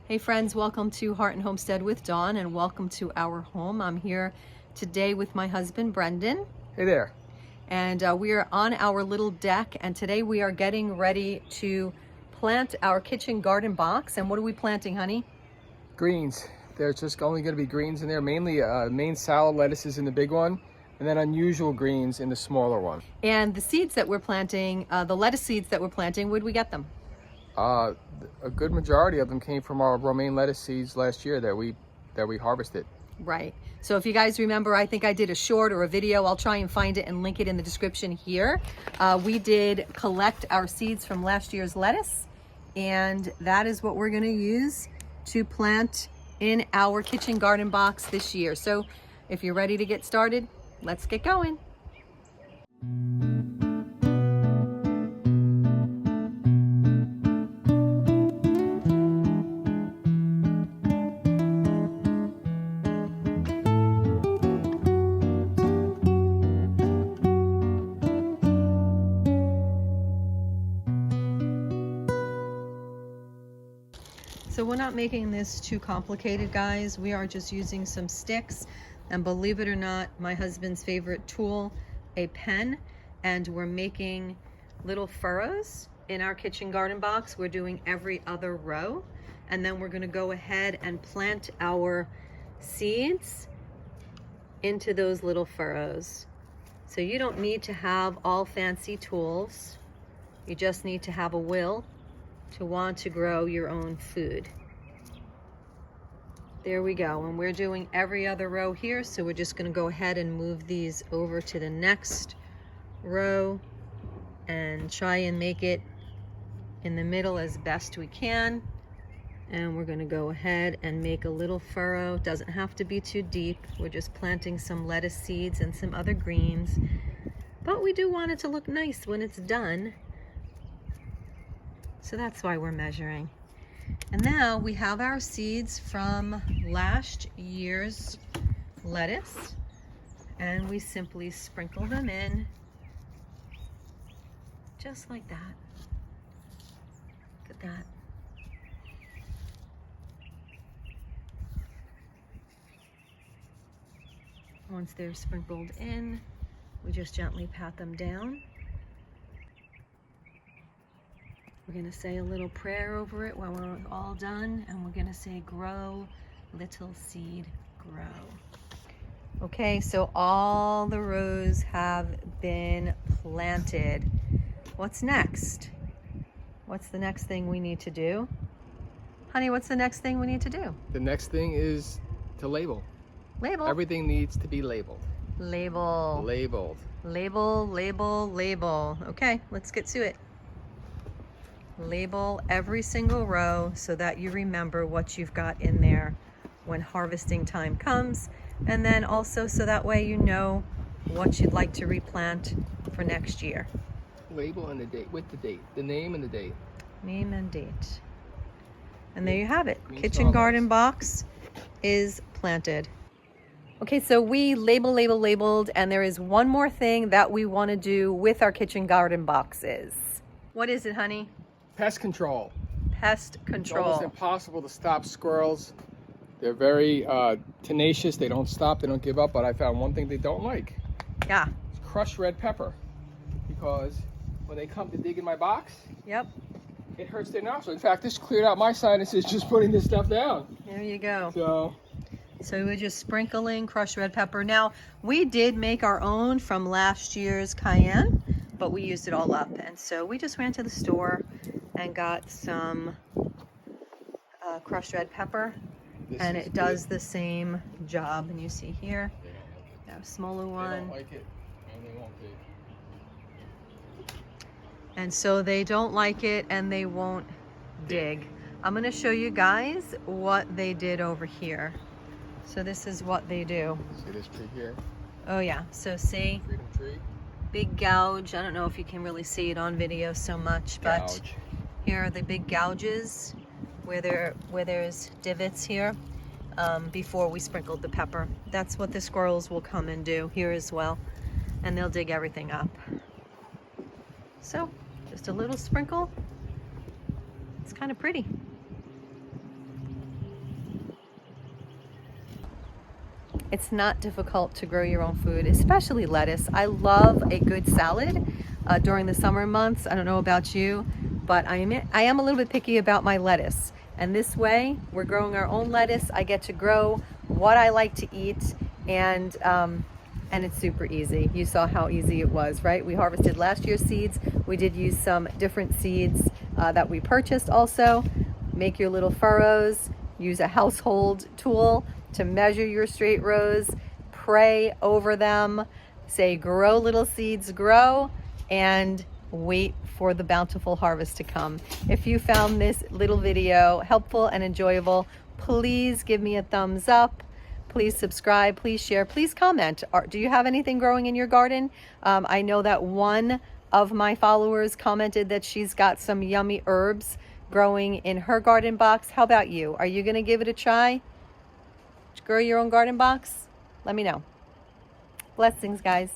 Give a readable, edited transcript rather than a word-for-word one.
Hey friends, welcome to Heart and Homestead with Dawn and welcome to our home. I'm here today with my husband Brendan. Hey there. And we are on our little deck, and today we are getting ready to plant our kitchen garden box. And what are we planting, honey? Greens. There's just only going to be greens in there, mainly main salad lettuces in the big one, and then unusual greens in the smaller one. And the seeds that we're planting, the lettuce seeds that we're planting, where'd we get them? A good majority of them came from our romaine lettuce seeds last year that we harvested. Right. So if you guys remember, I think I did a short or a video. I'll try and find it and link it in the description here. We did collect our seeds from last year's lettuce, and that is what we're going to use to plant in our kitchen garden box this year. So if you're ready to get started, let's get going. So we're not making this too complicated, guys. We are just using some sticks, and believe it or not, my husband's favorite tool, a pen, and we're making little furrows in our kitchen garden box. We're doing every other row, and then we're going to go ahead and plant our seeds into those little furrows. So you don't need to have all fancy tools. You just need to have a will to want to grow your own food. There we go. And we're doing every other row here, so we're just going to go ahead and move these over to the next row and try and make it in the middle as best we can. And we're going to go ahead and make a little furrow. It doesn't have to be too deep. We're just planting some lettuce seeds and some other greens, but we do want it to look nice when it's done. So that's why we're measuring. And now we have our seeds from last year's lettuce, and we simply sprinkle them in just like that. Look at that. Once they're sprinkled in, we just gently pat them down. We're going to say a little prayer over it when we're all done, and we're going to say, grow, little seed, grow. Okay, so all the rows have been planted. What's next? What's the next thing we need to do? Honey, what's the next thing we need to do? The next thing is to label. Label. Everything needs to be labeled. Label. Labeled. Label, label, label. Okay, let's get to it. Label every single row so that you remember what you've got in there when harvesting time comes, and then also so that way you know what you'd like to replant for next year. Label and the date, with the date, the name and the date. Name and date. And there you have it. Kitchen garden box is planted. Okay, so we labeled, and there is one more thing that we want to do with our kitchen garden boxes. What is it, honey? Pest control. Pest control. It's almost impossible to stop squirrels. They're very tenacious. They don't stop. They don't give up. But I found one thing they don't like. Yeah. It's crushed red pepper. Because when they come to dig in my box, Yep. it hurts their nostrils. In fact, this cleared out my sinuses just putting this stuff down. There you go. So we're just sprinkling crushed red pepper. Now, we did make our own from last year's cayenne, but we used it all up. And so we just ran to the store and got some crushed red pepper, and it does the same job. And you see here, we have a smaller one. They don't like it, and they won't dig. And so they don't like it, and they won't dig. I'm going to show you guys what they did over here. So this is what they do. See this tree here? Oh yeah, so see, Freedom tree. big gouge. I don't know if you can really see it on video so much, but Gouge. here are the big gouges where there's divots here before we sprinkled the pepper. That's what the squirrels will come and do here as well, and they'll dig everything up. So just a little sprinkle. It's kind of pretty. It's not difficult to grow your own food, especially lettuce. I love a good salad during the summer months. I don't know about you, but I am a little bit picky about my lettuce. And this way, we're growing our own lettuce. I get to grow what I like to eat, and it's super easy. You saw how easy it was, right? We harvested last year's seeds. We did use some different seeds that we purchased also. Make your little furrows. Use a household tool to measure your straight rows. Pray over them. Say, grow little seeds, grow, and wait for the bountiful harvest to come. If you found this little video helpful and enjoyable, please give me a thumbs up. Please subscribe, please share, please comment. Do you have anything growing in your garden? I know that one of my followers commented that she's got some yummy herbs growing in her garden box. How about you? Are you gonna give it a try? Grow your own garden box? Let me know. Blessings, guys.